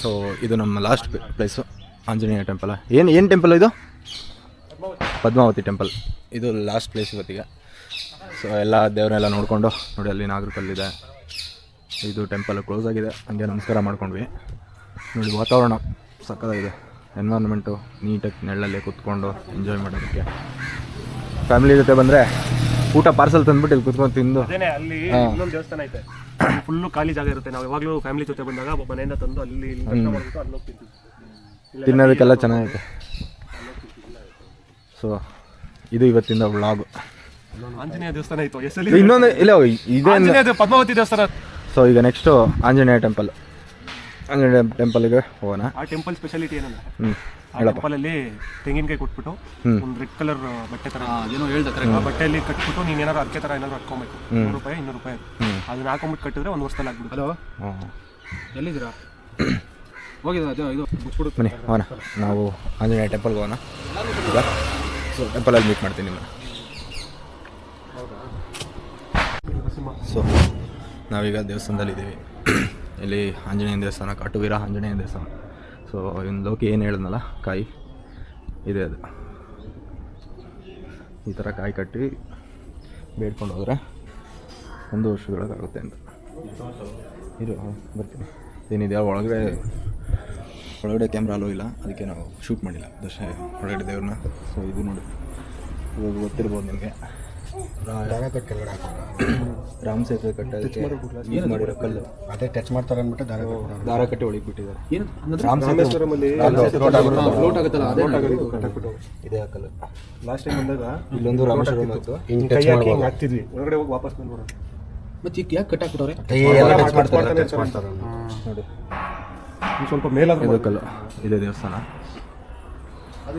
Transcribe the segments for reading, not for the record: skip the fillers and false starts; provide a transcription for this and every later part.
So ಇದು ನಮ್ಮ last place Anjaneya temple. ಏನು ಟೆಂಪಲ್ ಇದು? ಪದ್ಮಾವತಿ ಟೆಂಪಲ್. ಇದು ಲಾಸ್ಟ್ ಪ್ಲೇಸ್ ಇವತ್ತಿಗೆ. ಸೊ ಎಲ್ಲ ದೇವರೆಲ್ಲ ನೋಡಿಕೊಂಡು ನೋಡಿ, ಅಲ್ಲಿ ನಾಗರಕಲ್ಲಿದೆ. ಇದು ಟೆಂಪಲ್ ಕ್ಲೋಸ್ ಆಗಿದೆ, ಹಂಗೆ ನಮಸ್ಕಾರ ಮಾಡ್ಕೊಂಡ್ವಿ. ನೋಡಿ ವಾತಾವರಣ ಸಕ್ಕತ್ತಾಗಿದೆ, ಎನ್ವೈರ್ನ್ಮೆಂಟು ನೀಟಾಗಿ ನೆಳ್ಳಲ್ಲಿ ಕೂತ್ಕೊಂಡು ಎಂಜಾಯ್ ಮಾಡೋದಕ್ಕೆ. ಫ್ಯಾಮಿಲಿ ಜೊತೆ ಬಂದರೆ ಊಟ ಪಾರ್ಸಲ್ ತಂದುಬಿಟ್ಟು ಇಲ್ಲಿ ಕೂತ್ಕೊಂಡು ತಿಂದು. ಅಲ್ಲಿ ಇನ್ನೊಂದು ದೇವಸ್ಥಾನ ಐತೆ, ಫುಲ್ಲು ಖಾಲಿ ಜಾಗ ಇರುತ್ತೆ. ನಾವು ಯಾವಾಗಲೂ ಫ್ಯಾಮಿಲಿ ಜೊತೆ ಬಂದಾಗ ಮನೆಯಿಂದ ತಂದು ಅಲ್ಲಿ ತಿನ್ನೋದಕ್ಕೆಲ್ಲ ಚೆನ್ನಾಗೈತೆ. ಸೊ ಇದು ಇವತ್ತಿಂದ ವ್ಲಾಗ್. ಆಂಜನೇಯ ದೇವಸ್ಥಾನ ಇತ್ತು, ಇನ್ನೊಂದು ಇಲ್ಲ ಇದೆ ಪದ್ಮಾವತಿ ದೇವಸ್ಥಾನ. ಸೊ ಈಗ ನೆಕ್ಸ್ಟು ಆಂಜನೇಯ ಟೆಂಪಲ್. ಆಂಜನೇಯ ಟೆಂಪಲ್ಗೆ ಹೋಗೋಣ. ಆ ಟೆಂಪಲ್ ಸ್ಪೆಷಾಲಿಟಿ ಏನಂದ್ರೆ ಆ ಟೆಂಪಲಲ್ಲಿ ತೆಂಗಿನಕಾಯಿ ಕೊಟ್ಬಿಟ್ಟು ಒಂದು ರೆಡ್ ಕಲರ್ ಬಟ್ಟೆ ಥರ ಏನೋ ಹೇಳ್ದೆ, ಆ ಬಟ್ಟೆಯಲ್ಲಿ ಕಟ್ಬಿಟ್ಟು ನೀನು ಏನಾದ್ರು ಅರ್ಕೆ ಥರ ಏನಾದ್ರು ಹಾಕ್ಕೊಬೇಕು. 100 ರೂಪಾಯಿ 200 ರೂಪಾಯಿ ಅದನ್ನ ಹಾಕೊಂಬಿಟ್ಟು ಕಟ್ಟಿದ್ರೆ 1 ವರ್ಷದಲ್ಲಿ ಆಗ್ಬಿಟ್ಟು. ಹಲೋ, ಎಲ್ಲಿದ್ದೀರಾ? ಹೋಗಿದ್ದ ಇದು ಮುಚ್ಬಿಡು. ಬನ್ನಿ ಹೋಗೋಣ, ನಾವು ಆಂಜನೇಯ ಟೆಂಪಲ್ಗೆ ಹೋಗೋಣ ಈಗ. ಸೊ ಟೆಂಪಲಲ್ಲಿ ಮೀಟ್ ಮಾಡ್ತೀನಿ ನಿಮ್ಮನ್ನು. ಸೊ ನಾವೀಗ ದೇವಸ್ಥಾನದಲ್ಲಿದ್ದೀವಿ. ಇಲ್ಲಿ ಆಂಜನೇಯ ದೇವಸ್ಥಾನ, ಕಾಟುವೀರ ಆಂಜನೇಯ ದೇವಸ್ಥಾನ. ಸೊ ಇನ್ನು ಲೋಕಿ ಏನು ಹೇಳಿದ್ನಲ್ಲ, ಕಾಯಿ ಇದೆ, ಅದು ಈ ಥರ ಕಾಯಿ ಕಟ್ಟಿ ಬೇಡ್ಕೊಂಡು ಹೋದರೆ 1 ವರ್ಷದೊಳಗಾಗುತ್ತೆ ಅಂತ. ಇದು ಬರ್ತೀನಿ. ಏನಿದೆ ಒಳಗಡೆ ಕ್ಯಾಮ್ರಾ ಅಲೋ ಇಲ್ಲ, ಅದಕ್ಕೆ ನಾವು ಶೂಟ್ ಮಾಡಿಲ್ಲ ಒಳಗಡೆ ದೇವ್ರನ್ನ. ಸೊ ಇದು ನೋಡಿ, ಇವಾಗ ಗೊತ್ತಿರ್ಬೋದು ನಿಮಗೆ, ರಾಮ್ ಸೇತುವೆ ಕಟ್ಟೋದಕ್ಕೆ ಯೂಸ್ ಮಾಡಿರೋ ಕಲ್ಲು. ಅದೇ ಟಚ್ ಮಾಡ್ತಾರೆ ಅಂದ್ಬಿಟ್ಟು ದಾರ ಕಟ್ಟಿ ಒಳಗೆ ಬಿಟ್ಟಿದ್ದಾರೆ. ಇದೇ ಆ ಕಲ್ಲು. ಲಾಸ್ಟ್ ಟೈಮ್ ಬಂದಾಗ ಇಲ್ಲೊಂದು ರಾಮೇಶ್ವರಂ ಇತ್ತು, ಹಾಕ್ತಿದ್ವಿ ಒಳಗಡೆ ಹೋಗಿ ವಾಪಸ್ ಬಂದ್ಬಿಡೋಣ. ಮತ್ತೆ ಈಗ ಯಾಕೆ ಕಟ್ಟಾಕ್ಬಿಟ್ಟವ್ರೆ? ನೋಡಿ ಸ್ವಲ್ಪ ಮೇಲಾಗ ಇದು ಕಲ್ಲು, ಇದೇ ದೇವಸ್ಥಾನ. ಅದು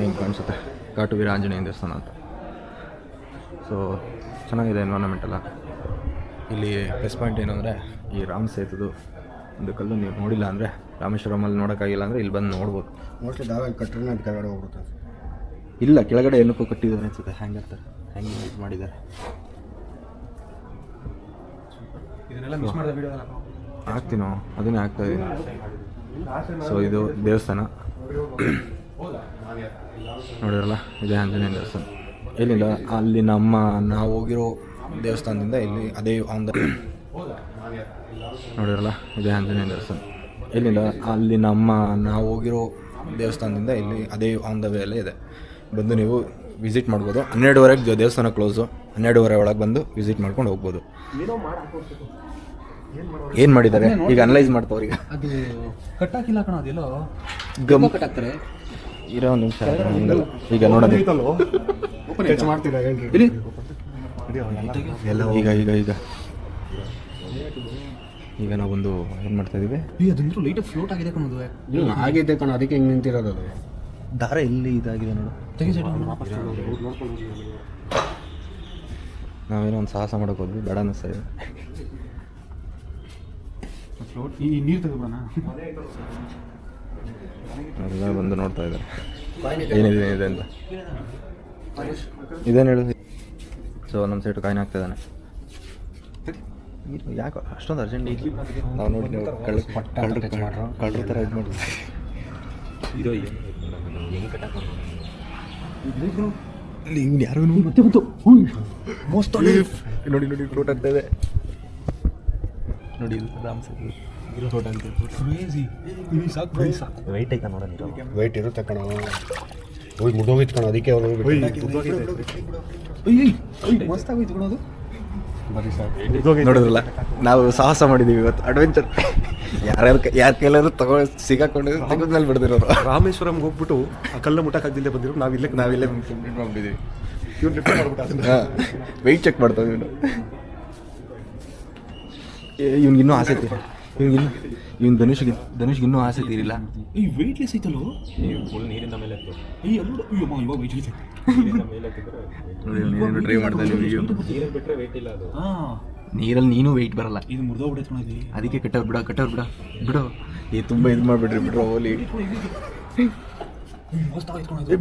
ಹೆಂಗೆ ಕಾಣಿಸುತ್ತೆ, ಕಾಟುವೀರ ಆಂಜನೇಯ ದೇವಸ್ಥಾನ ಅಂತ. ಸೊ ಚೆನ್ನಾಗಿದೆ ಎನ್ವೈರ್ನ್ಮೆಂಟ್ ಎಲ್ಲ. ಇಲ್ಲಿ ಪ್ಲಸ್ ಪಾಯಿಂಟ್ ಏನು ಅಂದರೆ, ಈ ರಾಮ್ ಸೇತುದು ಒಂದು ಕಲ್ಲು ನೀವು ನೋಡಿಲ್ಲ ಅಂದರೆ, ರಾಮೇಶ್ವರಮಲ್ಲಿ ನೋಡೋಕ್ಕಾಗಿಲ್ಲ ಅಂದರೆ ಇಲ್ಲಿ ಬಂದು ನೋಡ್ಬೋದು. ಮೋಸ್ಟ್ಲಿ ದಾರ ಕಟ್ಟರೆ ಅದು ಕೆಳಗಡೆ ಹೋಗ್ಬಿಡುತ್ತೆ. ಇಲ್ಲ, ಕೆಳಗಡೆ ಏನಕ್ಕೂ ಕಟ್ಟಿದ್ದಾರೆ ಅನಿಸುತ್ತೆ, ಹ್ಯಾಂಗ್ ಇರ್ತಾರೆ, ಹ್ಯಾಂಗೆ ಇದು ಮಾಡಿದ್ದಾರೆ. ಹಾಕ್ತೀನೋ ಅದನ್ನೇ ಹಾಕ್ತಾಯಿದ್ದೀನಿ. ಸೊ ಇದು ದೇವಸ್ಥಾನ ನೋಡಿರಲ್ಲ, ಇದೇ ಆಂಜನೇಯ ದೇವಸ್ಥಾನ. ಏನಿಲ್ಲ, ಅಲ್ಲಿ ನಾವು ಹೋಗಿರೋ ದೇವಸ್ಥಾನದಿಂದ ಇಲ್ಲಿ ಅದೇ ಆನ್ ದ ನೋಡಿರಲ್ಲ, ಇದೇ ಆಂಜನೇಯ ದೇವಸ್ಥಾನ. ಏನಿಲ್ಲ, ಅಲ್ಲಿ ನಾವು ಹೋಗಿರೋ ದೇವಸ್ಥಾನದಿಂದ ಇಲ್ಲಿ ಅದೇ ಆನ್ ದ ವೇ ಅಲ್ಲೇ ಇದೆ. ಬಂದು ನೀವು ವಿಸಿಟ್ ಮಾಡ್ಬೋದು. 12:30ಗೆ ದೇವಸ್ಥಾನ ಕ್ಲೋಸು. 12:30 ಒಳಗೆ ಬಂದು ವಿಸಿಟ್ ಮಾಡ್ಕೊಂಡು ಹೋಗ್ಬೋದು. ಏನು ಮಾಡಿದ್ದಾರೆ ಈಗ ಅನಲೈಸ್ ಮಾಡ್ತಾವ್ರೀಗ. ಅದು ಕಟ್ಟಾಕಿಲ್ಲ ಕಣ, ಅದೆಲ್ಲೋ ಕಟ್ಟಾಕ್ತಾರೆ. ಇರೋ ಒಂದು ನಿಮಿಷ ಈಗ ನೋಡೋದು ಮಾಡ್ತೀರಾ ಹೇಳ್ರಿ. ಎಲ್ಲ ಈಗ ನಾವೊಂದು ಏನು ಮಾಡ್ತಾ ಇದೀವಿ, ಅದಂದ್ರೂ ಲೈಟಾಗಿ ಫ್ಲೋಟ್ ಆಗಿದೆ ಕಣದು. ಆಗಿದೆ ಕಣ, ಅದಕ್ಕೆ ಹಿಂಗೆ ನಿಂತಿರೋದು. ಅದು ದಾರ ಎಲ್ಲಿ ಇದಾಗಿದೆ ನೋಡು. ನಾವೇನೋ ಒಂದು ಸಾಹಸ ಮಾಡೋಕೆ ಹೋದ್ವಿ, ಬೇಡ ಅನ್ನಿಸ್ತಾ ಇದೆ. ಈ ನೀರು ತೆಗೆದ್ಬಿಡೋಣ. ಎಲ್ಲ ಬಂದು ನೋಡ್ತಾ ಇದ್ದಾರೆ ಏನಿದೆ ಅಂತ. ಇದೇನು ಹೇಳು. ಸೊ ನಮ್ಮ ಸೈಟು ಕಾಯಿನ ಆಗ್ತಾ ಇದ್ದಾನೆ. ಯಾಕೆ ಅಷ್ಟೊಂದು ಅರ್ಜೆಂಟ್ ಐತಿ? ನಾವು ನೋಡಿ ಕಳ್ಳ ಥರ ಇದು ಮಾಡಿ ಇದು ಹೆಂಗೆ ಕಟ್ಟಾಕ ಹಿಂಗೆ ಯಾರು ಮತ್ತೆ ಬಂತು ಮೋಸ್ಟ್ ನೋಡಿ ಫ್ಲೋಟ್ ಆಗ್ತಾ ಇದೆ ನೋಡಿ. ಇದು ರಾಮ್ ಸೇತು ಫ್ಲೋಟ್ ಆಗ್ತದೆ. ವೈಟ್ ಐತ ನೋಡೋಣ, ವೆಯ್ಟ್ ಇರುತ್ತೆ ಕಣ. ಹೋಗಿ ಮುದ್ದೋಗಿತ್ತು ಕಣ, ಅದಕ್ಕೆ ಅವ್ರು ಮಸ್ತಾಗೋಯ್ತು ಕಣೋದು. ಬರೀ ಸಾಕು ನೋಡಿದ್ರಲ್ಲ, ನಾವು ಸಾಹಸ ಮಾಡಿದ್ದೀವಿ ಇವತ್ತು, ಅಡ್ವೆಂಚರ್. ಯಾರ ಕೈಲಾದ್ರು ಸಿಗಾಕೊಂಡು ತೆಗೆದ್ಮೇಲೆ ಬಿಡ್ದಿರೋರು. ರಾಮೇಶ್ವರಂಗೆ ಹೋಗ್ಬಿಟ್ಟು ಆ ಕಲ್ಲ ಮುಟ್ಟಕ್ಕಾಗ್ದಿಲ್ಲೇ ಬಂದಿರೋ ನಾವಿಲ್ಲೇ ಕಂಪ್ಲೀಟ್ ಮಾಡಿಬಿಟ್ಟಿದ್ದೀವಿ. ವೆಯ್ಟ್ ಚೆಕ್ ಮಾಡ್ತಾವೆ ಇವ್ನಿಗೆ ಇನ್ನೂ ಆಸೆ ಐತಿ. ಇವ್ನು ಧನುಷ್ಗೆ ಇನ್ನೂ ಆಸೆ ತೀರಿಲ್ಲ. ಈ ವೆಯ್ಟ್ಲೆಸ್ ಐತಲ್ಲೋ, ಫುಲ್ ನೀರಿಂದ ಮೇಲೆ ಇವಾಗ ವೆಯ್ಟ್ ಐತೆ ನೋಡಿ. ಟ್ರೈ ಮಾಡ್ತಾನೆ. ನೀರಲ್ಲಿ ಬಿಟ್ಟರೆ ವೆಯ್ಟ್ ಇಲ್ಲ ಅದು. ನೀರಲ್ಲಿ ನೀನು ವೆಯ್ಟ್ ಬರಲ್ಲ. ಇದು ಮುರಿದೋಗ್ಬಿಡೈತೆ ಕಣ. ಅದಕ್ಕೆ ಬಿಡೋ ಈ ತುಂಬ ಇದು ಮಾಡಿಬಿಡ್ರಿ ಬಿಡ್ರೋ ಹೋಲಿ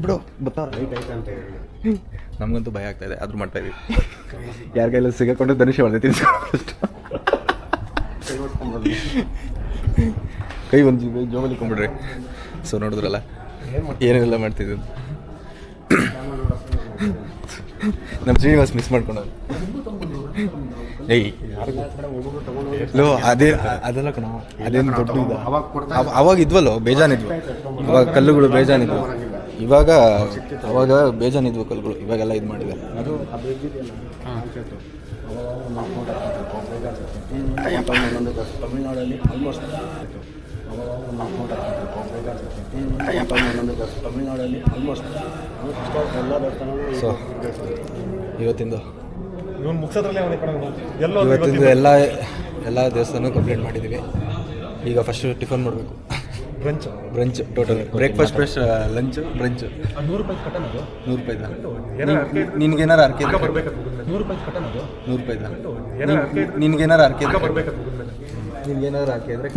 ಬಿಡೋ ಬರ್ತಾರ. ನಮಗಂತೂ ಭಯ ಆಗ್ತಾ ಇದೆ, ಆದ್ರೂ ಮಾಡ್ತಾ ಇದೀವಿ. ಯಾರ ಕೈಯಲ್ಲಿ ಸಿಗಾಕೊಂಡು ಧನುಷ್ಯ ಹೊಡೆದು ತಿನ್ಸ್ಕೊಂಡು ಕೈ ಒಂದು ಜೋಬಲ್ಲಿ ಕೊಂಬಿಡ್ರಿ. ಸೊ ನೋಡಿದ್ರಲ್ಲ ಏನೆಲ್ಲ ಮಾಡ್ತಿದ್ದು. ನಮ್ಮ ಶ್ರೀನಿವಾಸ್ ಮಿಸ್ ಮಾಡ್ಕೊಂಡು ಏಯ್ ಲೋ ಅದೆಲ್ಲ ಕಣ ಅದೇನು ದೊಡ್ಡ ಇದು. ಅವಾಗ ಇದ್ವಲ್ಲೋ ಬೇಜಾನಿದ್ವು, ಅವಾಗ ಕಲ್ಲುಗಳು ಬೇಜಾನಿದ್ವು. ಅವಾಗ ಬೇಜಾನಿದ್ವು ಕಲ್ಲುಗಳು, ಇವಾಗೆಲ್ಲ ಇದು ಮಾಡಿದೆ. ಅದು ತಮಿಳ್ನಾಡಲ್ಲಿ ಆಲ್ಮೋಸ್ಟ್ ತಮಿಳ್ನಾಡಲ್ಲಿ ಆಲ್ಮೋಸ್ಟ್ ಎಲ್ಲ ದೇವಸ್ಥಾನಗಳು. ಸೊ ಇವತ್ತಿಂದು ಎಲ್ಲೋ ಎಲ್ಲ ದೇವಸ್ಥಾನ ಕಂಪ್ಲೀಟ್ ಮಾಡಿದ್ದೀವಿ. ಈಗ ಫಸ್ಟ್ ಟಿಫನ್ ಮಾಡಬೇಕು. Brunch total breakfast plus lunch brunch. 100 ರೂಪಾಯಿ ಕಟ್ಟನದು. 100 ರೂಪಾಯಿದ ನಿನ್ಗೇನಾರು ಅರ್ಕೆ ಇದ್ರೆ 100 ರೂಪಾಯಿ ಕಟ್ಟನದು. 100 ರೂಪಾಯಿದ ನಿನ್ಗೇನಾರು ಅರ್ಕೆ ಇದ್ರೆ ನಿನ್ಗೇನಾದ್ರು ಅರ್ಕೆ ಇದ್ರೆ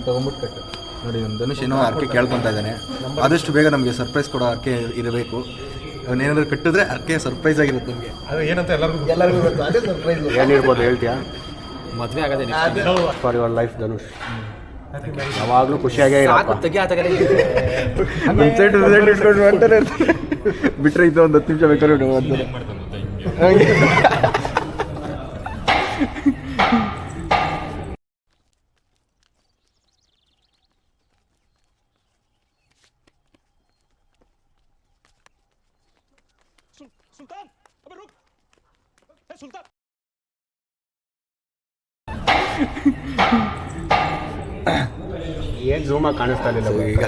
ತೊಗೊಂಬಿಟ್ಟು ಕಟ್ಟು. ನೋಡಿ ನಮ್ಮ ಧನುಷ್ ಏನೋ ಅರ್ಕೆ ಕೇಳ್ಕೊತಾ ಇದ್ದಾನೆ. ಆದಷ್ಟು ಬೇಗ ನಮಗೆ ಸರ್ಪ್ರೈಸ್ ಕೊಡೋ ಅರ್ಕೆ ಇರಬೇಕು. ಅವನೇನಾದ್ರು ಕಟ್ಟಿದ್ರೆ ಅರ್ಕೆ ಸರ್ಪ್ರೈಸ್ ಆಗಿರುತ್ತೆ ನಮಗೆ. ಅದು ಏನಂತ ಎಲ್ಲರಿಗೂ ಗೊತ್ತು, ಅದೇ ಸರ್ಪ್ರೈಸ್. ಏನಿರ್ಬೋದು ಹೇಳ್ತೀಯಾ? ಮದುವೆ ಆಗದೆ ಫಾರ್ ಯುವರ್ ಲೈಫ್ ಧನುಷ್. ಯಾವಾಗಲೂ ಖುಷಿಯಾಗೇ ಇರಪ್ಪ. ಬಿಟ್ರೆ ಇದು ಒಂದು 10 ನಿಮಿಷ ಬೇಕಾದ್ರೆ ಏನು ಝೂಮಾಗಿ ಕಾಣಿಸ್ತಾ ಇಲ್ಲ ಈಗ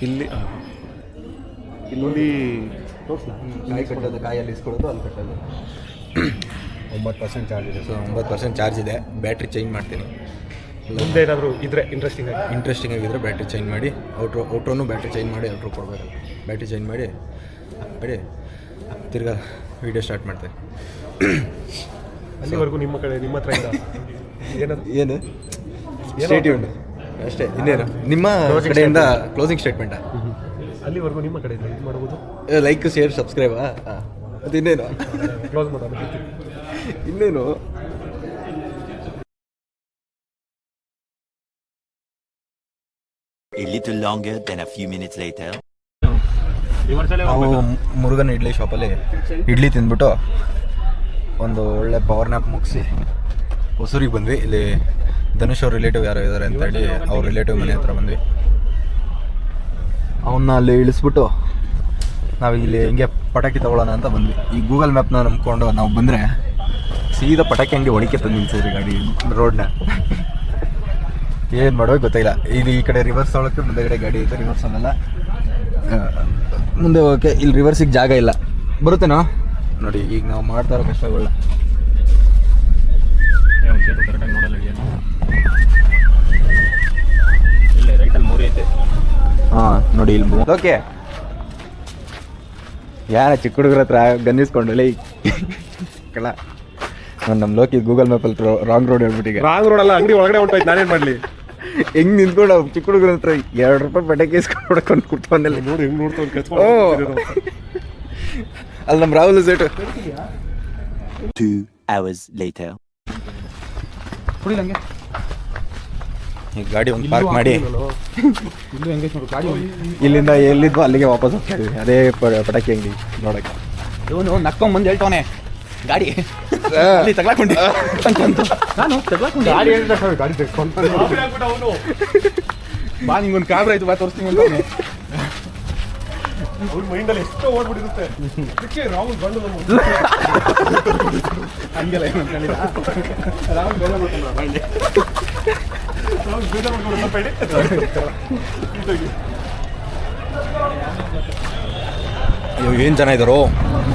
ಇಲ್ಲಿ ಕಾಯಿ ಕಟ್ಟೋದು, ಕಾಯಲ್ಲಿ ಇಸ್ಕೊಳ್ಳೋದು, ಅಲ್ಲಿ ಕಟ್ಟೋದು. 9% ಚಾರ್ಜ್ ಇದೆ. ಸೊ 9% ಚಾರ್ಜ್ ಇದೆ. ಬ್ಯಾಟ್ರಿ ಚೇಂಜ್ ಮಾಡ್ತೀನಿ. ಮುಂದೆ ಏನಾದರೂ ಇದ್ರೆ ಇಂಟ್ರೆಸ್ಟಿಂಗ್ ಆಗಿದ್ರೆ ಬ್ಯಾಟ್ರಿ ಚೇಂಜ್ ಮಾಡಿ, ಔಟ್ರೋನು ಬ್ಯಾಟ್ರಿ ಚೇಂಜ್ ಮಾಡಿ ಔಟ್ರೋ ಕೊಡಬೇಕಲ್ಲ. ಬ್ಯಾಟ್ರಿ ಚೇಂಜ್ ಮಾಡಿ ತಿರ್ಗಾ ವೀಡಿಯೋ ಸ್ಟಾರ್ಟ್ ಮಾಡ್ತೇನೆ. ಅಲ್ಲಿವರೆಗೂ ನಿಮ್ಮ ಹತ್ರ ಏನು ಸ್ಟೇಟ್ಯೂನ್ ಅಷ್ಟೇ, ಇನ್ನೇನು ನಿಮ್ಮ ಕಡೆಯಿಂದ ಕ್ಲೋಸಿಂಗ್ ಸ್ಟೇಟ್ಮೆಂಟಾ? ಅಲ್ಲಿವರೆಗೂ ನಿಮ್ಮ ಕಡೆಯಿಂದ ಇದು ಮಾಡ್ಬೋದು. ಲೈಕ್ ಶೇರ್ ಸಬ್ಸ್ಕ್ರೈಬಾ? ಅದು ಇನ್ನೇನು ಕ್ಲೋಸ್ ಮಾಡೋದು ಇನ್ನೇನು. A little longer than a few minutes later. ನಾವು ಮುರುಗನ್ ಇಡ್ಲಿ ಶಾಪಲ್ಲಿ ಇಡ್ಲಿ ತಿಂದ್ಬಿಟ್ಟು ಒಂದು ಒಳ್ಳೆ ಪವರ್ ನ್ಯಾಪ್ ಮುಗಿಸಿ ಹೊಸೂರಿಗೆ ಬಂದ್ವಿ. ಇಲ್ಲಿ ಧನುಷ್ ಅವ್ರ ರಿಲೇಟಿವ್ ಯಾರೋ ಇದ್ದಾರೆ ಅಂತೇಳಿ ಅವ್ರ ರಿಲೇಟಿವ್ ಮನೆ ಹತ್ರ ಬಂದ್ವಿ. ಅವನ್ನ ಅಲ್ಲಿ ಇಳಿಸ್ಬಿಟ್ಟು ನಾವು ಇಲ್ಲಿ ಹಿಂಗೆ ಪಟಾಕಿ ತೊಗೊಳ್ಳೋಣ ಅಂತ ಬಂದ್ವಿ. ಈ ಗೂಗಲ್ ಮ್ಯಾಪ್ನ ನಂಬ್ಕೊಂಡು ನಾವು ಬಂದರೆ ಸೀದಾ ಪಟಾಕಿ ಅಂಗಡಿ ಒಡಿಕೆ ತಂದು ನಿಲ್ಸಿದ್ರಿ ಗಾಡಿ ರೋಡ್ನ. ಏನು ಮಾಡೋಕೆ ಗೊತ್ತಾಗಿಲ್ಲ. ಇದು ಈ ಕಡೆ ರಿವರ್ಸ್ ತೊಗೊಳಕ್ಕೆ ಮುಂದೆಗಡೆ ಗಾಡಿ ಐತೆ, ರಿವರ್ಸ್ ಅನ್ನಲ್ಲ. ಮುಂದೆ ಹೋಗೋಕ್ಕೆ ಇಲ್ಲಿ ರಿವರ್ಸಿಗೆ ಜಾಗ ಇಲ್ಲ. ಬರುತ್ತೇನೋ ನೋಡಿ, ಈಗ ನಾವು ಮಾಡ್ತಾ ಇರೋ ಕಷ್ಟಗಳನ್ನ. ಹಾಂ ನೋಡಿ ಇಲ್ಲಿ ಓಕೆ. ಯಾರ ಚಿಕ್ಕ ಹುಡುಗರ ಹತ್ರ ಗನ್ನಿಸ್ಕೊಂಡಲ್ಲಿ ಕಳ ನಮ್ಮ ಲೋಕಿ ಗೂಗಲ್ ಮ್ಯಾಪಲ್ಲಿ ರಾಂಗ್ ರೋಡ್ ಹೇಳ್ಬಿಟ್ಟು ಈಗ ರಾಂಗ್ ರೋಡ್ ಅಲ್ಲ, ಅಂಗಡಿ ಒಳಗಡೆ ಹೊಂಟೋಯ್ತು. ನಾನೇನು ಮಾಡಲಿ? ಹೆಂಗೆ ನಿಂತ್ಕೊಂಡು ಚಿಕ್ಕ ಹುಡುಗರ ಹತ್ರ 2 ರೂಪಾಯಿ ಪಟಾಕಿ ಇಸ್ಕೊಂಡು ಹೊಡ್ಕೊಂಡು ಕುಟ್ಕೊಂಡಲ್ಲಿ ನೋಡಿ ಹೆಂಗೆ ನೋಡ್ತಾ ಅಲ್ಲಿ ನಮ್ಮ ರಾಹುಲ್ ಸೇಟು. 2 hours later. ಈ ಗಾಡಿ ಒಂದು ಪಾರ್ಕ್ ಮಾಡಿ ಇಲ್ಲಿಂದ ಎಲ್ಲಿದ್ವೋ ಅಲ್ಲಿಗೆ ವಾಪಸ್ ಹೋಗ್ತಾ ಇದ್ವಿ. ಅದೇ ಪಟಾಕಿ ಅಂಗಡಿ ನೋಡಕ್ಕೆ. ಇವನು ನಕ್ಕೊಂಬಂದು ಹೇಳ್ತಾವನೆ ಗಾಡಿ ತಗ್ಲಾಕೊಂಡು ನಾನು ತಗ್ಲಾಕೊಂಡು ಗಾಡಿ ಹೇಳ್ತಾರೆ, ಗಾಡಿ ತೆಗ್ಕೊಂಡು ಬಾ ನಿಂಗೊಂದು ಕಾಬ್ರ ಆಯ್ತು, ಬಾ ತೋರಿಸ್ತೀನಿ ಅಂತ. ಅವ್ರ ಮೈಂಡಲ್ಲಿ ಎಷ್ಟೋ ಓಡ್ಬಿಟ್ಟಿರುತ್ತೆ. ಅದಕ್ಕೆ ರಾಹುಲ್ ಗಂಡು ಹಂಗೆಲ್ಲ ಏನು ಅನ್ಕೊಂಡಿಲ್ಲ. ರಾಹುಲ್ ಬೇಜಾರು ಮಾಡ್ಕೊಂಡ್ರ ಏನು ಜನ ಇದ್ದಾರೋ.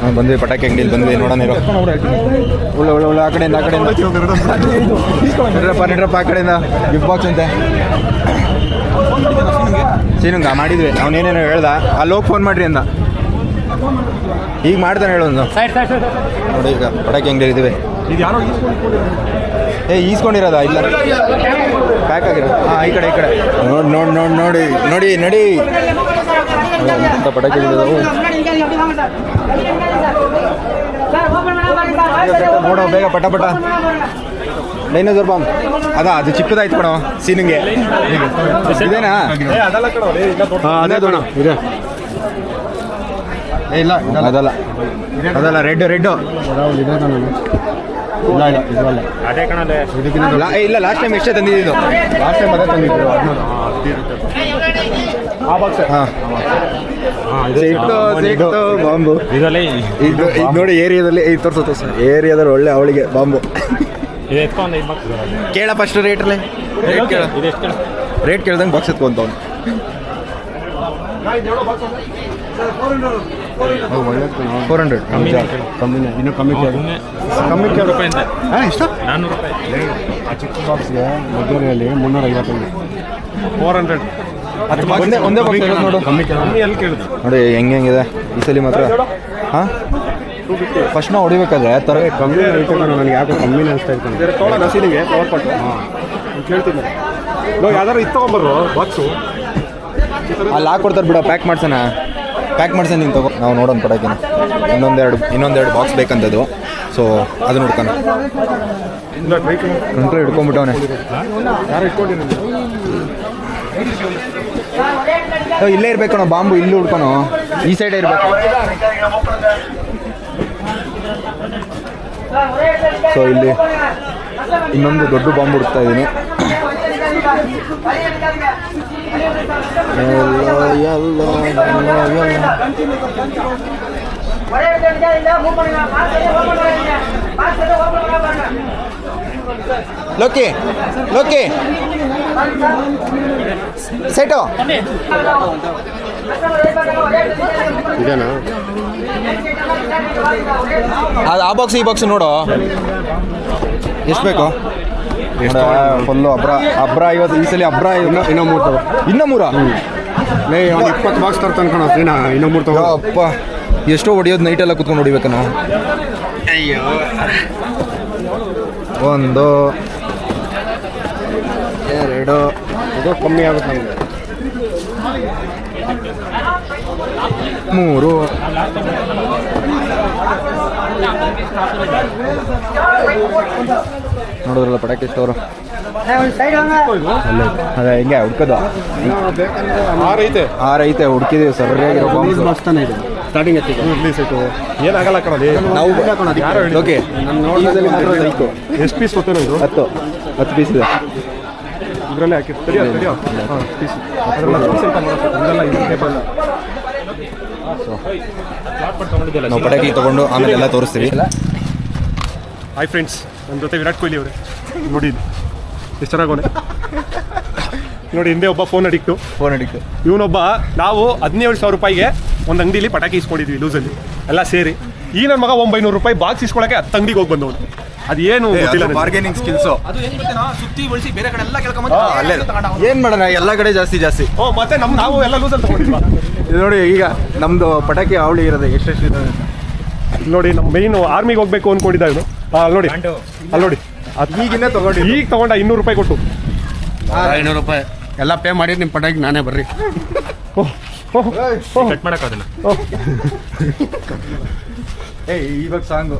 ನಾವು ಬಂದ್ವಿ ಪಟಾಕಿ ಅಂಗಡಿಲಿ ಬಂದ್ವಿ. ನೋಡೋಣ ಇರೋ ಒಳ್ಳೆ ಒಳ್ಳೆ ಒಳ್ಳೆ ಆ ಕಡೆಯಿಂದ ನಡ್ರಪ್ಪ ಆ ಕಡೆಯಿಂದ ಗಿಫ್ಟ್ ಬಾಕ್ಸ್ ಅಂತೆ ಸೀನುಂಗ ಮಾಡಿದ್ವಿ. ಅವನೇನೇನೋ ಹೇಳ್ದ, ಅಲ್ಲಿ ಹೋಗಿ ಫೋನ್ ಮಾಡ್ರಿ ಅಂದ. ಈಗ ಮಾಡ್ತಾನೆ ಹೇಳೋದು ನೋಡಿ. ಈಗ ಪಟಾಕಿ ಅಂಗಡಿ ಇದ್ದೀವಿ. ಇದು ಯಾರೋ ಈಸ್ಕೊಂಡಿರೋದಾ? ಇಲ್ಲ, ಪ್ಯಾಕ್ ಆಗಿರೋದು. ಹಾಂ, ಈ ಕಡೆ ನೋಡಿ ನಡಿ ಅಂತ ಪಟಾಕಿ ನೋಡೋ ಬೇಗ ಪಟ ಡೈನೋಸರ್ ಬಾಂಬ್ ಅದು ಚಿಕ್ಕದಾಯ್ತು ಕಣೋ ಸೀನಿಂಗೆ ಇದೇನಾ ಅದಲ್ಲ ಕಣೋ ಅದೇ ದೋಣ ಇದೆ ಇಲ್ಲ ಅದಲ್ಲ ರೆಡ್ ಇದೆ ನಾನು ಇಲ್ಲ ಇದಲ್ಲ ಅದೇ ಕಣಲೆ ಇಲ್ಲ ಲಾಸ್ಟ್ ಟೈಮ್ ಎಷ್ಟೇ ತಂದಿದ್ದು ಲಾಸ್ಟ್ ಟೈಮ್ ಅದೇ ತಂದಿದ್ದು ಆ ಬಾಕ್ಸ್ ಹಾಂ ಸಿಕ್ತು ಬಾಂಬು ಇದು ನೋಡಿ ಏರಿಯಾದಲ್ಲಿ ಇದು ತೋರಿಸು ಏರಿಯಾದಲ್ಲಿ ಒಳ್ಳೆ ಅವಳಿಗೆ ಬಾಂಬು ಕೇಳ ಫಸ್ಟ್ ರೇಟಲ್ಲಿ ರೇಟ್ ಕೇಳ್ದಂಗೆ ಬಾಕ್ಸ್ ಎತ್ಕೊಂತವ್ನು $400 ಕಮ್ಮಿನೇ ಇನ್ನೂ ಕಮ್ಮಿ ರೂಪಾಯಿ ಹಾಂ ಎಷ್ಟು ಆ ಚಿಕ್ಕ ಬಾಕ್ಸ್ಗೆ ಮದ್ದೂರಿಯಲ್ಲಿ 355 400 ಒಂದೇ ಬಾಕ್ಸ್ ಇರೋದು ನೋಡು ಕಮ್ಮಿ ಎಲ್ಲಿ ಕೇಳಿದ್ರು ನೋಡಿ ಹೆಂಗಿದೆ ಈ ಸಲ ಮಾತ್ರ ಹಾಂ ಫಸ್ಟ್ ನಾವು ಹೊಡಿಬೇಕಾದ್ರೆ ಥರ ಕಮ್ಮಿ ಐತೆ ನನಗೆ ಯಾಕೆ ಕಮ್ಮಿನೇ ಅನಿಸ್ತಾ ಇರ್ತಾನೆ ತೊಗೊಳ ನಸೀನಿಗೆ ಪವರ್ ಕೊಟ್ಟು ಕೇಳ್ತೀನಿ ನಾವು ಯಾವ್ದಾರು ಇದು ತೊಗೊಂಬರ್ರು ಬಾಕ್ಸು ಅಲ್ಲಿ ಹಾಕ್ಕೊಡ್ತಾರೆ ಬಿಡ ಪ್ಯಾಕ್ ಮಾಡ್ಸೋಣ ನೀನು ತಗೋ ನಾವು ನೋಡೋಣ ಪಡಕಿನ ಇನ್ನೊಂದೆರಡು ಬಾಕ್ಸ್ ಬೇಕಂತದ್ದು ಸೊ ಅದು ನೋಡ್ತಾನೆ ಕಂಟ್ರೋಲ್ ಹಿಡ್ಕೊಂಡ್ಬಿಟ್ಟವನೆ ಯಾರು ಇಟ್ಕೊಂಡಿದ್ದೀನಿ ಇಲ್ಲೇ ಇರ್ಬೇಕು ನಾವು ಬಾಂಬು ಇಲ್ಲಿ ಹುಡ್ಕೊನು ಈ ಸೈಡೇ ಇರಬೇಕು ಸೊ ಇಲ್ಲಿ ಇನ್ನೊಂದು ದೊಡ್ಡ ಬಾಂಬು ಹುಡುಕ್ತಾ ಇದ್ದೀನಿ ಲೋಕಿ ಸೆಟು ಇದೇನಾ ಅದು ಆ ಬಾಕ್ಸ್ ಈ ಬಾಕ್ಸ್ ನೋಡು ಎಷ್ಟು ಬೇಕು ಫುಲ್ಲು ಅಬ್ರ ಇವತ್ತು ಈ ಸಲ ಅಬ್ರ ಇನ್ನೂ 3 ತಗೋ ಇನ್ನೂ 3 ಲೇ ಒಂದು 20 ಬಾಕ್ಸ್ ತರ್ತಾನೆ ಕಣ ಇನ್ನೂ 3 ತಗೋ ಅಪ್ಪ ಎಷ್ಟೋ ಹೊಡಿಯೋದು ನೈಟೆಲ್ಲ ಕುತ್ಕೊಂಡು ಹೊಡಿಬೇಕು ನಾವು ಅಯ್ಯೋ 1 2 ಇದು ಕಮ್ಮಿ ಆಗುತ್ತೆ ನಮಗೆ 3 ನೋಡಿದ್ರಲ್ಲ ಪಟಾಕಿ ಸ್ಟೋರು ಅದೇ ಹೆಂಗೆ ಹುಡ್ಕೋದು ಆರೈತೆ ಹುಡ್ಕಿದೀವಿ ಸರಿಯಾಗಿರೋ ಬಾಂಬ್ಸ್ ಬಾಕ್ಸ್ ತಾನೇ ಇದೆ ಸ್ಟಾರ್ಟಿಂಗ್ ಎತ್ತಿದೆ ರಿಲೀಸ್ ಆಯಿತು ಏನಾಗಲ್ಲ ಕಣಲ್ಲಿ ನಾವು ಓಕೆ ಎಷ್ಟು ಪೀಸ್ ಗೊತ್ತೇನೋ ಇದು 10 ಪೀಸ್ ಇದೆ ಇದರಲ್ಲೇ ಹಾಕಿ ಸರಿಯಾ ಹಾಂ ಪೀಸ್ ಅದರಲ್ಲ ಪೀಸ್ ಅಂತ ನೋಡೋಲ್ಲ ಇದು ಟೇಬಲ್ ನಾವು ಪಟಾಕಿ ತೊಗೊಂಡು ಆಮೇಲೆ ಎಲ್ಲ ತೋರಿಸ್ತೀವಿ ಹಾಯ್ ಫ್ರೆಂಡ್ಸ್ ನನ್ನ ಜೊತೆ ವಿರಾಟ್ ಕೊಹ್ಲಿ ಅವರೇ ನೋಡಿ ಎಷ್ಟು ಚೆನ್ನಾಗೋನೆ ನೋಡಿ ಹಿಂದೆ ಒಬ್ಬ ಫೋನ್ ಅಡಿಕ್ಟು ಇವನೊಬ್ಬ ನಾವು 17,000 ರೂಪಾಯಿಗೆ ಒಂದು ಅಂಗಡಿಲಿ ಪಟಾಕಿ ಇಸ್ಕೊಂಡಿದ್ವಿ ಲೂಸಲ್ಲಿ ಎಲ್ಲ ಸೇರಿ ಈ ನನ್ನ ಮಗ 900 ರೂಪಾಯಿ ಬಾಕ್ಸ್ ಇಸ್ಕೊಳಕ್ಕೆ 10 ಅಂಗಡಿಗೆ ಹೋಗಿ ಬಂದವನು ಅದೇನು ಗೊತ್ತಿಲ್ಲ ನನಗೆ. ಬಾರ್ಗೇನಿಂಗ್ ಸ್ಕಿಲ್ಸು ಸುತ್ತಿ ಬಳಸಿ ಬೇರೆ ಕಡೆ ಎಲ್ಲ ಅಲ್ಲೇ ಏನು ಮಾಡೋಣ ಎಲ್ಲ ಕಡೆ ಜಾಸ್ತಿ ಓ ಮತ್ತೆ ನಾವು ಎಲ್ಲ ಲೂಸಲ್ಲಿ ತಗೊಂಡಿದ್ವಾ ಇದು ನೋಡಿ ಈಗ ನಮ್ಮದು ಪಟಾಕಿ ಅವಳಿ ಇರೋದು ಎಷ್ಟೆಷ್ಟು ಇದೆ ನೋಡಿ ನಮ್ಮ ಮೈನು ಆರ್ಮಿಗೆ ಹೋಗ್ಬೇಕು ಅಂದ್ಕೊಂಡಿದ್ದ ಇವನು ಅಲ್ಲಿ ನೋಡಿ ಅದು ಈಗಿನ ತಗೊಂಡು ಈಗ ತಗೊಂಡ 200 ರೂಪಾಯಿ ಕೊಟ್ಟು 500 ರೂಪಾಯಿ ಎಲ್ಲ ಪೇ ಮಾಡಿ ನಿಮ್ಮ ಪಟಾಕಿ ನಾನೇ ಬರ್ರಿ ಕಟ್ ಮಾಡೋಕ್ಕಾಗಲ್ಲ ಇವಾಗ ಸಾಂಗು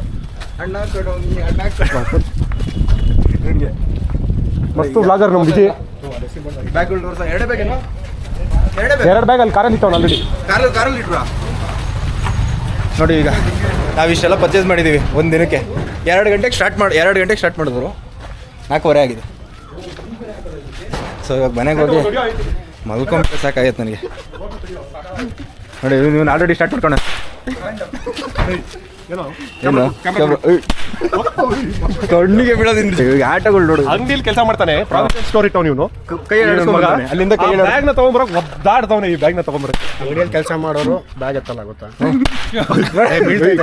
ಅಣ್ಣ ಕಡೋ ಅಣ್ಣ ಮಸ್ತು ಬ್ಲಾಗರ್ ನಮ್ಮ ವಿಜಯ್ ಬ್ಯಾಗ್ಗಳು ತೋರ್ಸ ಎರಡೇ ಬ್ಯಾಗ್ ಎರಡು ಬ್ಯಾಗ್ ಅಲ್ಲಿ ಕಾರಲ್ಲಿ ಇತ್ತವನು ಆಲ್ರೆಡಿ ಕಾರಲ್ಲಿ ಇಟ್ರಾ ನೋಡಿ ಈಗ ನಾವಿಷ್ಟೆಲ್ಲ ಪರ್ಚೇಸ್ ಮಾಡಿದ್ದೀವಿ ಒಂದು ದಿನಕ್ಕೆ 2 ಗಂಟೆಗೆ ಸ್ಟಾರ್ಟ್ ಮಾಡಿದ್ರು 4:15 ಆಗಿದೆ ಸೊ ಇವಾಗ ಮನೆಗೆ ಹೋಗಿ ಮಲ್ಕೊಂಬಿಟ್ಟು ಸಾಕಾಗೈತೆ ನನಗೆ ನೋಡಿ ನೀವು ಆಲ್ರೆಡಿ ಸ್ಟಾರ್ಟ್ ಮಾಡ್ಕೊಂಡ ಏನೋ ಏನು ಕಣ್ಣಿಗೆ ಬೀಳೋದಿಲ್ಲ ಈಗ ಆಟಗಳು ನೋಡು ಅಂಗಡಿಯಲ್ಲಿ ಕೆಲಸ ಮಾಡ್ತಾನೆ ಪ್ರಾವಿಷನ್ ಸ್ಟೋರ್ ಇಟ್ಟವನು ಇವನು ಕೈ ಅಲ್ಲಿಂದ ಕೈ ಬ್ಯಾಗ್ನ ತಗೊಂಬರಕ್ ಒದ್ದಾಡ್ತವನೆ ಈ ಬ್ಯಾಗ್ನ ತಗೊಂಬರಕ್ ಅಂಗಡಿಯಲ್ಲಿ ಕೆಲಸ ಮಾಡೋರು ಬ್ಯಾಗ್ ಎತ್ತಲ್ಲ ಗೊತ್ತಾ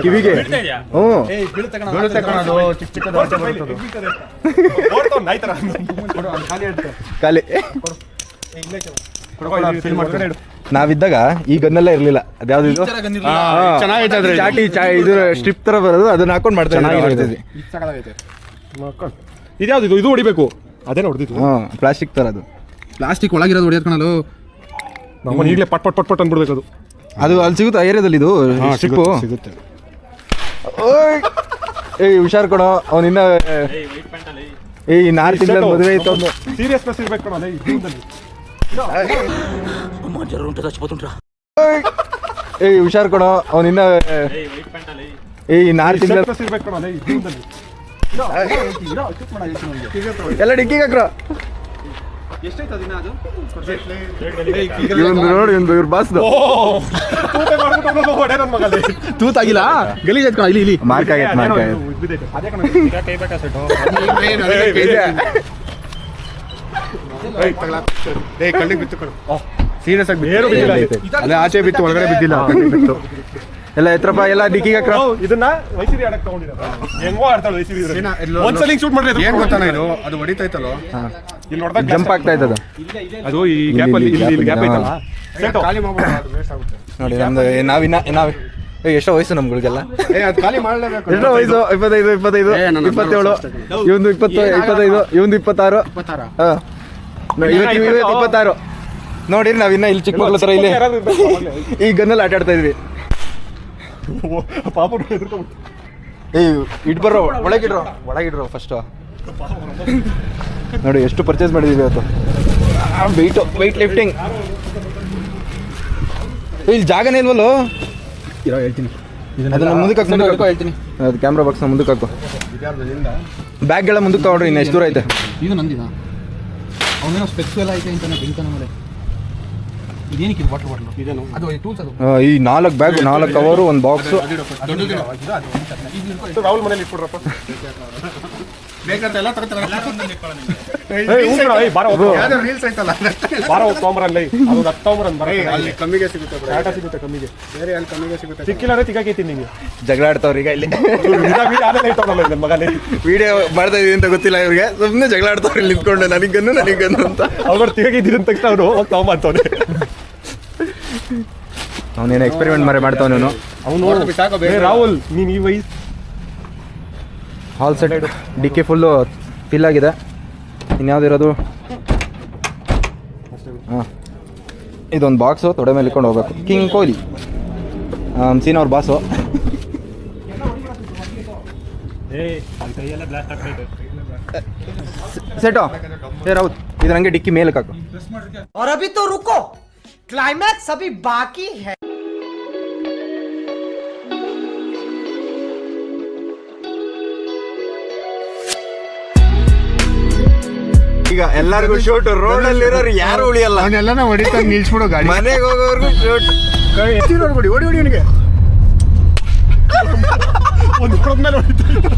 ಕಿವಿಗೆ ಹ್ಞೂ ಬೀಳುತ್ತೆ ಕಣದು ಚಿಕ್ಕ ಚಿಕ್ಕದು ನಾಯಿ ತರ ಖಾಲಿ ನಾವಿದ್ದಾಗ ಈ ಗನ್ನೆಲ್ಲ ಇರಲಿಲ್ಲ ಅದ್ಯಾವ್ದು ಇದು ಚೆನ್ನಾಗೈತೆ ಅದ್ರ ಚಾಟಿ ಇದು ಸ್ಟ್ರಿಪ್ ತರ ಬರೋದು ಅದನ್ನ ಹಾಕೊಂಡು ಮಾಡ್ತೀವಿ ಇದ್ಯಾವ್ದು ಇದು ಹೊಡಿಬೇಕು ಅದೇನೋ ಹೊಡೆದಿತ್ತು ಹಾಂ ಪ್ಲಾಸ್ಟಿಕ್ ತರ ಅದು ಪ್ಲಾಸ್ಟಿಕ್ ಒಳಗಿರೋದು ಹೊಡಿಯೋದು ಕಣಲು ನಮ್ಮ ಈಗಲೇ ಪಟ್ ಪಟ್ ಪಟ್ ಪಟ್ ಅಂದ್ಬಿಡ್ಬೇಕು ಅದು ಅಲ್ಲಿ ಸಿಗುತ್ತಾ ಏರಿಯಾದಲ್ಲಿ ಇದು ಸ್ಟ್ರಿಪ್ಪು ಸಿಗುತ್ತೆ ಏಯ್ ಹುಷಾರ್ ಕೊಡೋ ಅವನಿನ್ನ ಏ ಈ 4 ತಿಂಗಳ ಮದುವೆ ಆಯ್ತು ಒಂದು ಸೀರಿಯಸ್ನೆಸ್ ಇರ್ಬೇಕು ಕಣ ಅದೇ ಈ ಜೀವನದಲ್ಲಿ. ಏ ಹುಷಾರ್ ಕೊಡೋ ಅವನಿನ್ನ ಏ ಈ 4 ತಿಂಗಳ Seriousness ಇರ್ಬೇಕು ಕಣ ಅದೇ ಈ ಜೀವನದಲ್ಲಿ. ಎಲ್ಲ ಡಿಕ್ಕಿಗೆ ಹಾಕ್ರೋ ಇವ್ನು ನೋಡಿ ಇವ್ರ ಬಾಸ್ದು ತೂತೆ ಮಾಡ್ಬಿಟ್ಟು ಅವ್ನು ಹೊಡೆ ನನ್ ಮಗಲ್ಲಿ. ತೂತಾಗಿಲ್ಲ ಗಲೀಜ್ ಎತ್ಕೊ ಇಲ್ಲಿ ಇಲ್ಲಿ ಮಾರ್ಕ್ ಆಗೈತೆ ಮಾರ್ಕ್ ಆಗೈತೆ ಇದು ಬಿದ್ದೈತೆ. ಅದೇ ಕಣ ಈಗ ಕೈ ಬೇಕಾ ಸೆಟ್ಟು. ಕಣ್ಣಿಗೆ ಬಿತ್ತು ಕಣ ಸೀರಿಯಸ್ ಆಗಿ ಏನು ಬಿದ್ದಿಲ್ಲ. ಅದೇ ಆಚೆ ಬಿತ್ತು ಒಳಗಡೆ ಬಿದ್ದಿಲ್ಲ ಎಲ್ಲ ಎತ್ರಪ್ಪ ಎಲ್ಲ ಡಿಕ್ಕಿಗೆ ಹಾಕ್ರೋ ಇದನ್ನ ವೈಸಿರಿ ಆಡಕ್ ತಗೊಂಡಿರೋದು. ಹೆಂಗೋ ಆಡ್ತಾಳೆ ವೈಸಿರಿ ಇದ್ರಲ್ಲಿ. ಒಂದ್ಸಲ ಶೂಟ್ ಮಾಡ್ರಿ ಏನ್ ಗೊತ್ತಾನ ಇದು ಅದು ಹೊಡಿತೈತಲ್ಲ ಇಲ್ಲಿ ನೋಡ್ದಾಗ ಜಂಪ್ ಆಗ್ತಾ ಇದ್ದದು ಅದು ಈ ಗ್ಯಾಪ್ ಅಲ್ಲಿ ಇಲ್ಲಿ ಗ್ಯಾಪ್ ಐತಲ್ಲ ಸೆಟ್ಟು. ಖಾಲಿ ಮಾಡ್ಬೋದು ಅದು ವೇಸ್ಟ್ ಆಗುತ್ತೆ ನೋಡಿ ನಮ್ದು ನಾವು ಎಷ್ಟೋ ವಯಸ್ಸು ನಮ್ಗಳಿಗೆಲ್ಲ ಅದು ಖಾಲಿ ಮಾಡಲೇಬೇಕು ಎಷ್ಟೋ ವಯಸ್ಸು 25 27 ಏ, ನನ್ನ 27 ಇವಂದು 20 25 ಇವಂದು 26 ಹಾಂ ಇವತ್ತು 26 ನೋಡಿ ನಾವಿನ್ನ ಇಲ್ಲಿ ಚಿಕ್ಕ ಮಕ್ಳ ಥರ ಇಲ್ಲಿ ಈ ಗನ್ನಲ್ಲಿ ಆಟ ಆಡ್ತಾ ಇದ್ವಿ ಪಾಪ ಎದುರ್ಕೊಂಡು ಏಯ್ ಇಟ್ಬರ್ರೋ ಒಳಗಿಡ್ರೋ ಫಸ್ಟು ನೋಡಿ ಎಷ್ಟು ಪರ್ಚೇಸ್ ಮಾಡಿದೀವಿ ಇವತ್ತು ವೆಯ್ಟ್ ಲಿಫ್ಟಿಂಗ್ ಇಲ್ಲಿ ಜಾಗನೇ ಇಲ್ವಲ್ಲೋ ಹೇಳ್ತೀನಿ ಅದನ್ನ ಮುಂದಕ್ಕೆ ಹಾಕೋ ಹೇಳ್ತೀನಿ ಅದು ಕ್ಯಾಮ್ರಾ ಬಾಕ್ಸ್ನ ಮುಂದಕ್ಕೆ ಹಾಕೋ ಬ್ಯಾಗ್ಗಳ ಮುಂದಕ್ಕೆ ತಗೊಳ್ರಿ ಇನ್ನು ಎಷ್ಟು ದೂರ ಐತೆ ಇದು ನಂದಿದ ಅವನೇನೋ ಸ್ಪೆಕ್ಸ್ ಎಲ್ಲ ಐತೆ ಅಂತಾನೆ ಬೆಂಕನ ಮೇಲೆ ಇದೇನಕ್ಕೆ ಇದು ವಾಟರ್ ಬಾಟ್ಲು ಇದೇನು ಅದು ಟೂಲ್ಸ್ ಅದು ಈ 4 ಬ್ಯಾಗ್ 4 ಕವರು ಒಂದು ಬಾಕ್ಸು ರಾಹುಲ್ ಮನೇಲಿ ಇಟ್ಬಿಡ್ರಪ್ಪ. ಬೇಕಂತ ಎಲ್ಲ ತಗೋತಾರೆ ಬಾರ ರೀಲ್ಸ್ ಐತಲ್ಲ ಹೋಗಿ ತೊಗೊಂಬರಲ್ಲ ಅದು ಹತ್ತೊಂಬರನ್ ಬರ ಅಲ್ಲಿ ಕಮ್ಮಿಗೆ ಸಿಗುತ್ತೆ ಟಾಟಾ ಸಿಗುತ್ತೆ ಕಮ್ಮಿಗೆ. ಬೇರೆ ಅಲ್ಲಿ ಕಮ್ಮಿಗೆ ಸಿಗುತ್ತೆ ಸಿಕ್ಕಿಲ್ಲ ಅಂದ್ರೆ ತಿಗಾಕೈತಿ ನಿಂಗೆ. ಜಗಳ ಆಡ್ತಾವ್ರಿ ಈಗ ಇಲ್ಲಿ ಆದಲ್ಲ ಇಟ್ಟವಲ್ಲ ನನ್ನ ಮಗನೇ. ವಿಡಿಯೋ ಮಾಡ್ತಾ ಇದೀವಿ ಅಂತ ಗೊತ್ತಿಲ್ಲ ಇವ್ರಿಗೆ ಸುಮ್ಮನೆ ಜಗಳ ಆಡ್ತಾವ್ರಿ ಇಲ್ಲಿ ನಿಂತ್ಕೊಂಡು ನನಗನ್ನು ಅಂತ ಅವ್ರು ತಿಗಾಕಿದ್ದಿದ್ದ ತಕ್ಷಣ ಅವನು ಹೋಗಿ ತೊಗೊಂಬಂತವ್ನೆ. ಅವನೇನೋ ಎಕ್ಸ್ಪೆರಿಮೆಂಟ್ ಮಾಡ್ತಾವನೇನು ಅವನು ಸಾಕು ಬೇರೆ ರಾಹುಲ್ ನೀನ್ ಈ ವಯಸ್ಸು ಹಾಲ್ ಸೆಟ್ ಡಿಕ್ಕಿ ಫುಲ್ಲು ಫಿಲ್ ಆಗಿದೆ ಇನ್ಯಾವುದಿರೋದು ಹಾಂ ಇದೊಂದು ಬಾಕ್ಸು ತೊಡೆ ಮೇಲೆ ಇಟ್ಕೊಂಡು ಹೋಗ್ಬೇಕು ಕಿಂಗ್ ಕೊಹ್ಲಿ ಸೀನ್ ಅವ್ರ ಬಾಸು ಸೆಟೋ ಏ ರೌತ್ ಇದು ನನಗೆ ಡಿಕ್ಕಿ ಮೇಲೆ ಹಾಕು और अभी तो रुको क्लाइमैक्स अभी बाकी है ಈಗ ಎಲ್ಲರಿಗೂ ಶೂಟ್ ರೋಡ್ ಅಲ್ಲಿ ಇರೋರು ಯಾರು ಉಳಿಯಲ್ಲ ಅವನ್ನೆಲ್ಲ ಹೊಡಿತಾ ನಿಲ್ಸ್ಬಿಡು ಗಾಡಿ ಮನೆಗೆ ಹೋಗೋರ್ಗು ಶೂಟ್ ಹೊಡಿ ಹೊಡಿ ಅವನಿಗೆ ಒಂದು ಮೇಲೆ